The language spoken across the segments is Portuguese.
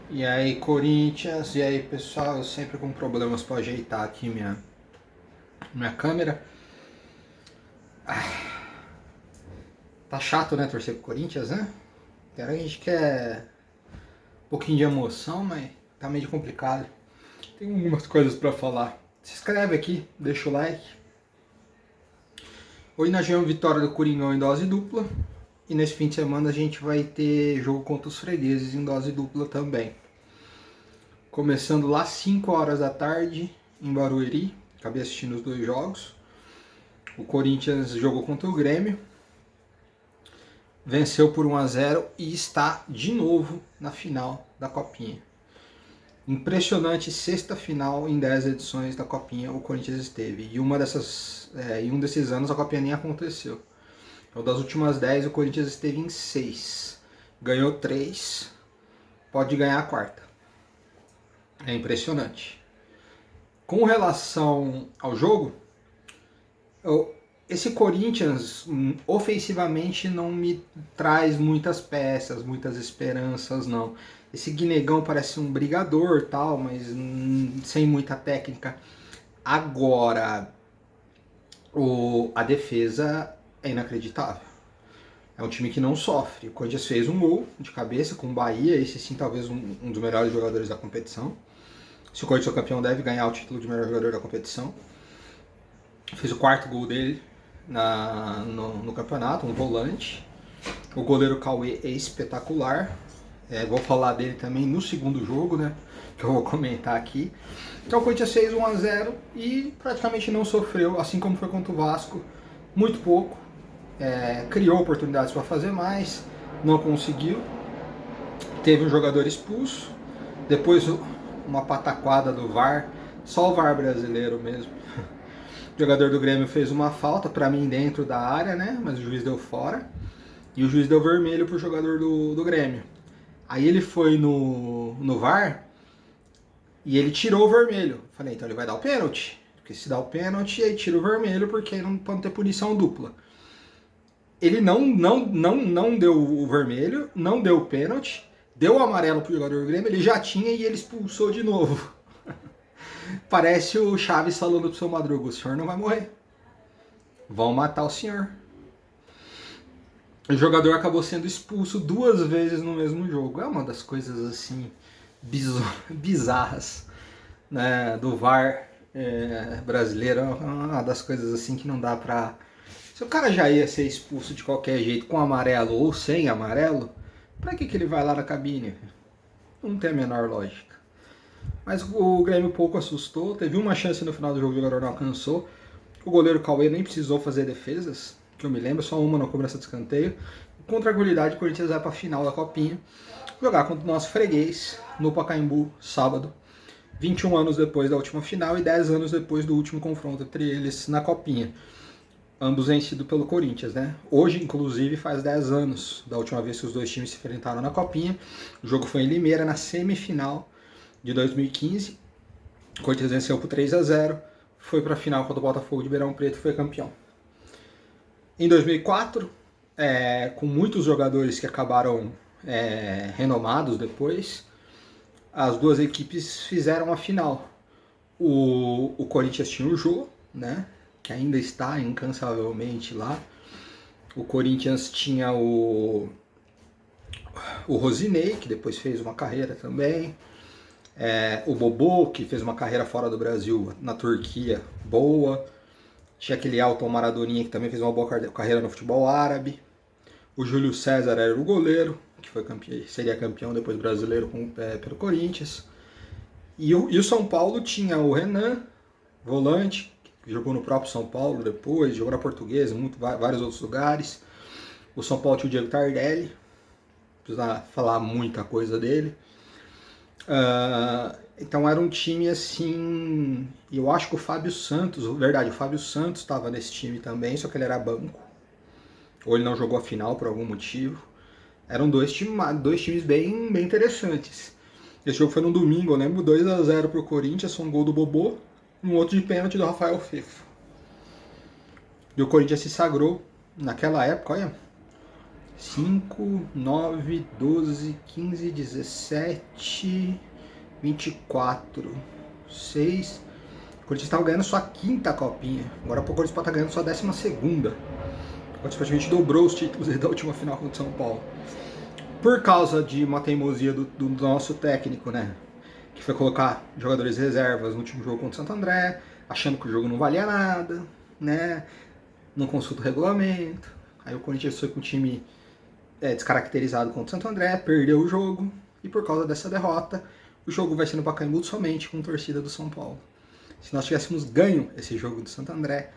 E aí, Corinthians, e aí, pessoal, eu sempre com problemas para ajeitar aqui minha câmera. Tá chato, né, torcer pro Corinthians, né? A gente quer um pouquinho de emoção, mas tá meio complicado. Tem algumas coisas para falar. Se inscreve aqui, deixa o like. Hoje nós tivemos vitória do Coringão em dose dupla. E nesse fim de semana a gente vai ter jogo contra os fregueses em dose dupla também. Começando lá às 5 horas da tarde em Barueri. Acabei assistindo os dois jogos. O Corinthians jogou contra o Grêmio, venceu por 1-0 e está de novo na final da Copinha. Impressionante, sexta final em 10 edições da Copinha o Corinthians esteve. E em um desses anos a Copinha nem aconteceu. Então, das últimas 10 o Corinthians esteve em 6. Ganhou 3, pode ganhar a quarta. É impressionante. Com relação ao jogo, esse Corinthians ofensivamente não me traz muitas peças, muitas esperanças, não. Esse Guinegão parece um brigador, tal, mas sem muita técnica. Agora, a defesa é inacreditável. É um time que não sofre. O Corinthians fez um gol de cabeça com o Bahia, esse sim talvez um dos melhores jogadores da competição. Se o Corinthians for campeão, deve ganhar o título de melhor jogador da competição. Fez o quarto gol dele no campeonato, um volante. O goleiro Cauê é espetacular. Vou falar dele também no segundo jogo, né? Que eu vou comentar aqui. Então o Corinthians fez 1-0 e praticamente não sofreu, assim como foi contra o Vasco. Muito pouco. Criou oportunidades para fazer mais, não conseguiu. Teve um jogador expulso. Depois uma pataquada do VAR. Só o VAR brasileiro mesmo. O jogador do Grêmio fez uma falta, pra mim dentro da área, né? Mas o juiz deu fora. E o juiz deu vermelho pro jogador do Grêmio. Aí ele foi no VAR e ele tirou o vermelho. Falei, então ele vai dar o pênalti. Porque se dá o pênalti, aí tira o vermelho, porque não pode ter punição dupla. Ele não deu o vermelho, não deu o pênalti, deu o amarelo pro jogador do Grêmio, ele já tinha e ele expulsou de novo. Parece o Chaves falando pro seu Madruga, o senhor não vai morrer. Vão matar o senhor. O jogador acabou sendo expulso 2 vezes no mesmo jogo. É uma das coisas assim bizarras, né, do VAR brasileiro. É uma das coisas assim que não dá pra... Se o cara já ia ser expulso de qualquer jeito, com amarelo ou sem amarelo, pra que ele vai lá na cabine? Não tem a menor lógica. Mas o Grêmio pouco assustou, teve uma chance no final do jogo, o jogador não alcançou. O goleiro Cauê nem precisou fazer defesas, que eu me lembro, só uma na cobrança de escanteio. Com tranquilidade, o Corinthians vai para a final da Copinha, jogar contra o nosso freguês no Pacaembu, sábado, 21 anos depois da última final e 10 anos depois do último confronto entre eles na Copinha. Ambos vencidos pelo Corinthians, né? Hoje, inclusive, faz 10 anos da última vez que os dois times se enfrentaram na Copinha. O jogo foi em Limeira, na semifinal de 2015. O Corinthians venceu por 3-0, foi para a final contra o Botafogo de Ribeirão Preto e foi campeão. Em 2004, com muitos jogadores que acabaram renomados depois, as duas equipes fizeram a final. O Corinthians tinha o Jô, né, que ainda está incansavelmente lá. O Corinthians tinha o Rosinei, que depois fez uma carreira também. O Bobô, que fez uma carreira fora do Brasil, na Turquia, boa. Tinha aquele Elton Maradoninha, que também fez uma boa carreira no futebol árabe. O Júlio César era o goleiro, que foi seria campeão depois brasileiro pelo Corinthians. E o São Paulo tinha o Renan, volante, que jogou no próprio São Paulo depois, jogou na Portuguesa, vários outros lugares. O São Paulo tinha o Diego Tardelli, não precisa falar muita coisa dele. Então era um time assim. Eu acho que o Fábio Santos, verdade, o Fábio Santos estava nesse time também, só que ele era banco. Ou ele não jogou a final por algum motivo. Eram dois times bem interessantes. Esse jogo foi no domingo, eu lembro, 2-0 pro Corinthians, um gol do Bobô, um outro de pênalti do Rafael Fefo. E o Corinthians se sagrou naquela época, olha, 5, 9, 12, 15, 17, 24, 6. O Corinthians estava ganhando sua quinta copinha. Agora o Corinthians pode estar ganhando sua 12ª. O Corinthians praticamente dobrou os títulos da última final contra o São Paulo. Por causa de uma teimosia do nosso técnico, né? Que foi colocar jogadores reservas no último jogo contra o Santo André, achando que o jogo não valia nada, né? Não consulta o regulamento. Aí o Corinthians foi com o time descaracterizado contra o Santo André, perdeu o jogo, e por causa dessa derrota, o jogo vai ser no Pacaembu somente com torcida do São Paulo. Se nós tivéssemos ganho esse jogo do Santo André,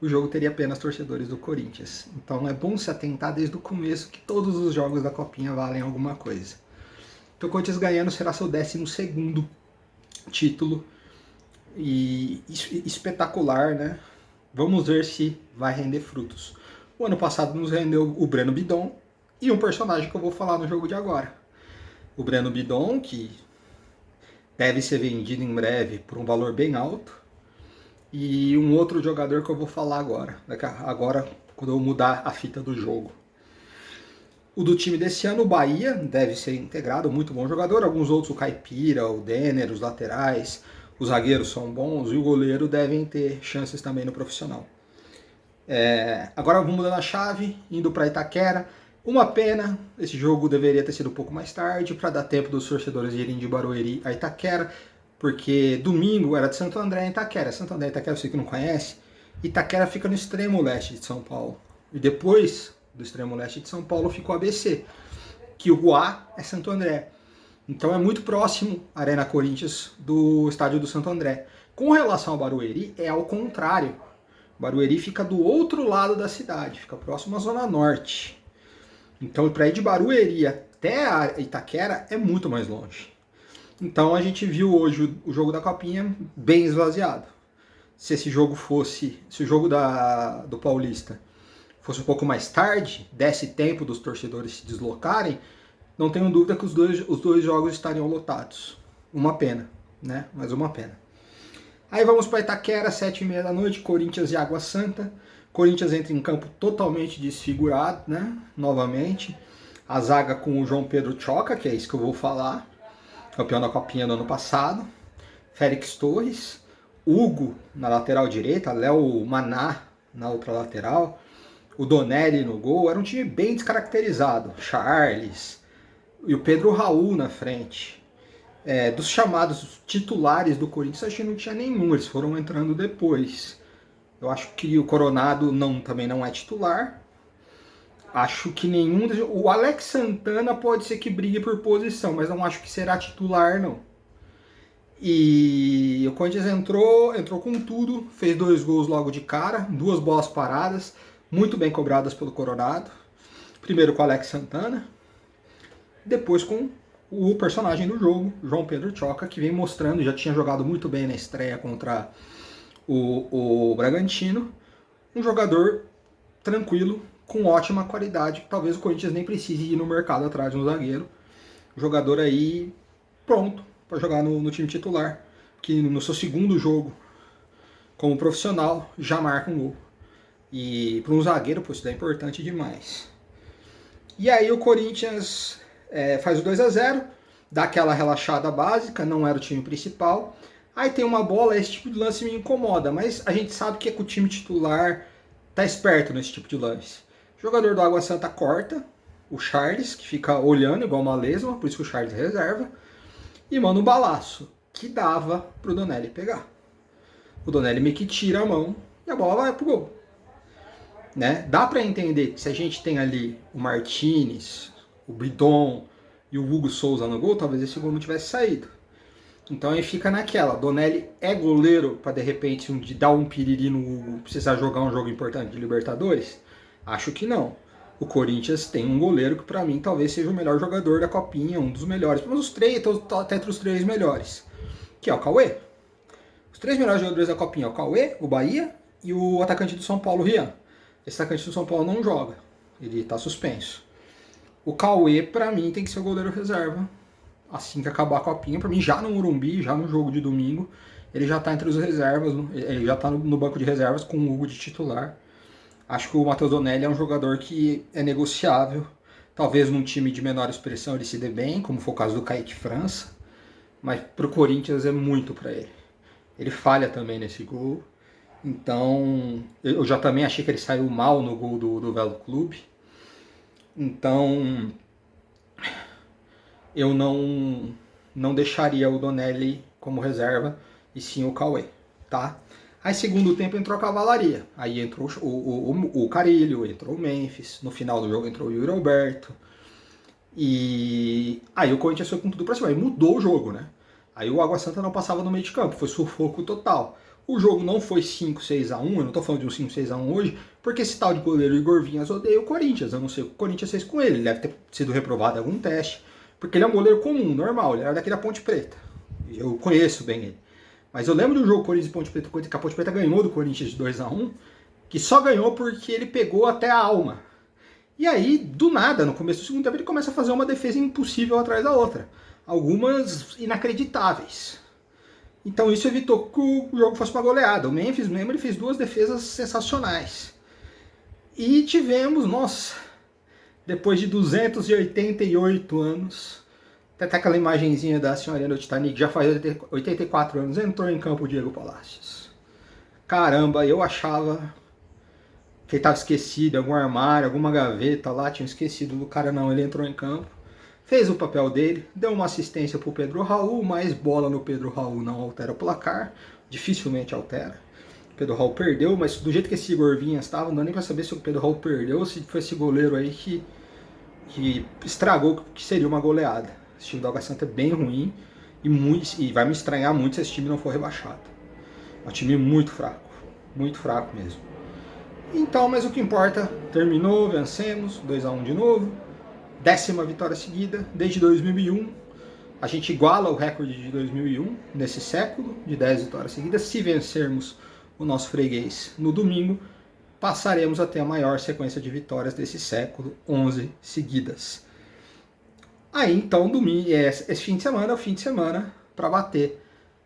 o jogo teria apenas torcedores do Corinthians. Então é bom se atentar desde o começo que todos os jogos da Copinha valem alguma coisa. Então o Corinthians ganhando será seu 12º título. E espetacular, né? Vamos ver se vai render frutos. O ano passado nos rendeu o Breno Bidon e um personagem que eu vou falar no jogo de agora. O Breno Bidon, que deve ser vendido em breve por um valor bem alto. E um outro jogador que eu vou falar agora. Agora, quando eu mudar a fita do jogo. O do time desse ano, o Bahia, deve ser integrado, muito bom jogador. Alguns outros, o Caipira, o Denner, os laterais, os zagueiros são bons e o goleiro devem ter chances também no profissional. Agora vamos mudando a chave, indo para Itaquera. Uma pena, esse jogo deveria ter sido um pouco mais tarde, para dar tempo dos torcedores irem de Barueri a Itaquera, porque domingo era de Santo André em Itaquera. Santo André e Itaquera, você que não conhece, Itaquera fica no extremo leste de São Paulo. E depois do extremo leste de São Paulo fica o ABC, que o A é Santo André. Então é muito próximo a Arena Corinthians do estádio do Santo André. Com relação ao Barueri, é ao contrário. Barueri fica do outro lado da cidade, fica próximo à Zona Norte. Então para ir de Barueri até a Itaquera é muito mais longe. Então a gente viu hoje o jogo da Copinha bem esvaziado. Se esse jogo fosse, se o jogo do Paulista fosse um pouco mais tarde, desse tempo dos torcedores se deslocarem, não tenho dúvida que os dois jogos estariam lotados. Uma pena, né? Mas uma pena. Aí vamos para Itaquera, 7h30 da noite, Corinthians e Água Santa. Corinthians entra em campo totalmente desfigurado, né? Novamente. A zaga com o João Pedro Choca, que é isso que eu vou falar. Campeão da Copinha do ano passado. Félix Torres. Hugo na lateral direita. Léo Maná na outra lateral. O Donelli no gol. Era um time bem descaracterizado. Charles e o Pedro Raul na frente. Dos chamados titulares do Corinthians, acho que não tinha nenhum. Eles foram entrando depois. Eu acho que o Coronado também não é titular. Acho que nenhum... O Alex Santana pode ser que brigue por posição, mas não acho que será titular, não. E o Corinthians entrou com tudo, fez 2 gols logo de cara, 2 bolas paradas, muito bem cobradas pelo Coronado. Primeiro com o Alex Santana, depois com o personagem do jogo, João Pedro Choca, que vem mostrando, já tinha jogado muito bem na estreia contra o Bragantino. Um jogador tranquilo, com ótima qualidade, que talvez o Corinthians nem precise ir no mercado atrás de um zagueiro. Um jogador aí pronto para jogar no time titular, que no seu segundo jogo como profissional já marca um gol. E para um zagueiro, pô, isso é importante demais. E aí o Corinthians faz o 2-0, dá aquela relaxada básica, não era o time principal. Aí tem uma bola, esse tipo de lance me incomoda, mas a gente sabe que o time titular tá esperto nesse tipo de lance. O jogador do Água Santa corta, o Charles, que fica olhando igual uma lesma, por isso que o Charles reserva, e manda um balaço, que dava pro Donelli pegar. O Donelli meio que tira a mão e a bola vai pro gol. Né? Dá para entender que se a gente tem ali o Martinez, o Bidon e o Hugo Souza no gol, talvez esse gol não tivesse saído. Então aí fica naquela, Donelli é goleiro para de repente dar um piriri no Hugo, precisar jogar um jogo importante de Libertadores? Acho que não. O Corinthians tem um goleiro que para mim talvez seja o melhor jogador da Copinha, um dos melhores, mas os 3, até entre os 3 melhores, que é o Cauê. Os 3 melhores jogadores da Copinha é o Cauê, o Bahia e o atacante do São Paulo, o Rian. Esse atacante do São Paulo não joga, ele está suspenso. O Cauê, para mim, tem que ser o goleiro reserva. Assim que acabar a Copinha, para mim, já no Morumbi, já no jogo de domingo, ele já está entre os reservas, ele já está no banco de reservas com o Hugo de titular. Acho que o Matheus Donelli é um jogador que é negociável Talvez num time de menor expressão ele se dê bem, como foi o caso do Kaique França, mas pro Corinthians é muito para ele. Ele falha também nesse gol. Então, eu já também achei que ele saiu mal no gol do Velo Clube. Então, eu não deixaria o Donelli como reserva, e sim o Cauê, tá? Aí, segundo tempo, entrou a cavalaria. Aí entrou o Carilho, entrou o Memphis. No final do jogo entrou o Yuri Alberto. E aí o Corinthians foi com tudo pra cima. Aí mudou o jogo, né? Aí o Água Santa não passava no meio de campo. Foi sufoco total. O jogo não foi 5-6-1. Eu não tô falando de um 5-6-1 hoje, porque esse tal de goleiro Igor Vinhas odeia o Corinthians. Eu não sei o que o Corinthians fez com ele. Ele deve ter sido reprovado em algum teste. Porque ele é um goleiro comum, normal. Ele era daqui da Ponte Preta. Eu conheço bem ele. Mas eu lembro do jogo Corinthians e Ponte Preta, que a Ponte Preta ganhou do Corinthians de 2-1, que só ganhou porque ele pegou até a alma. E aí, do nada, no começo do segundo tempo, ele começa a fazer uma defesa impossível atrás da outra. Algumas inacreditáveis. Então isso evitou que o jogo fosse uma goleada. O Memphis mesmo, ele fez 2 defesas sensacionais. E tivemos, nossa, depois de 288 anos, até aquela imagenzinha da senhorinha do Titanic, já faz 84 anos, entrou em campo o Diego Palacios. Caramba, eu achava que ele estava esquecido, algum armário, alguma gaveta lá, tinha esquecido do cara. Não, ele entrou em campo, fez o papel dele, deu uma assistência pro Pedro Raul, mas bola no Pedro Raul não altera o placar, dificilmente altera. O Pedro Raul perdeu, mas do jeito que esse Igor Vinhas estava, não dá nem pra saber se o Pedro Raul perdeu ou se foi esse goleiro aí que estragou que seria uma goleada. Esse time do Água Santa é bem ruim e vai me estranhar muito se esse time não for rebaixado. É um time muito fraco mesmo. Então, mas o que importa, terminou, vencemos, 2-1 de novo, 10ª vitória seguida, desde 2001, a gente iguala o recorde de 2001, nesse século, de 10 vitórias seguidas. Se vencermos o nosso freguês no domingo, passaremos a ter a maior sequência de vitórias desse século, 11 seguidas. Aí então, domingo, esse fim de semana é o fim de semana para bater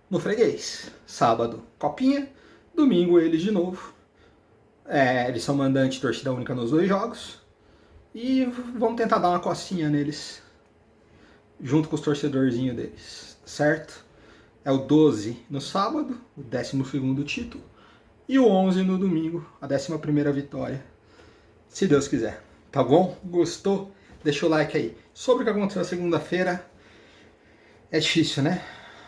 no freguês. Sábado, copinha, domingo eles de novo. Eles são mandante torcida única nos 2 jogos. E vamos tentar dar uma cocinha neles, junto com os torcedorzinhos deles, certo? É o 12 no sábado, o 12º título. E o 11 no domingo, a 11ª vitória. Se Deus quiser. Tá bom? Gostou? Deixa o like aí. Sobre o que aconteceu na segunda-feira, é difícil, né?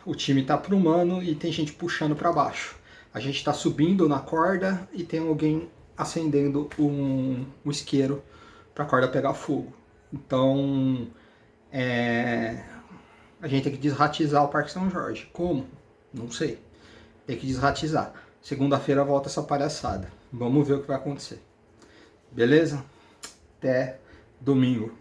O time tá prumando e tem gente puxando para baixo. A gente tá subindo na corda e tem alguém acendendo um isqueiro para a corda pegar fogo. Então, a gente tem que desratizar o Parque São Jorge. Como? Não sei. Tem que desratizar. Segunda-feira volta essa palhaçada. Vamos ver o que vai acontecer. Beleza? Até domingo.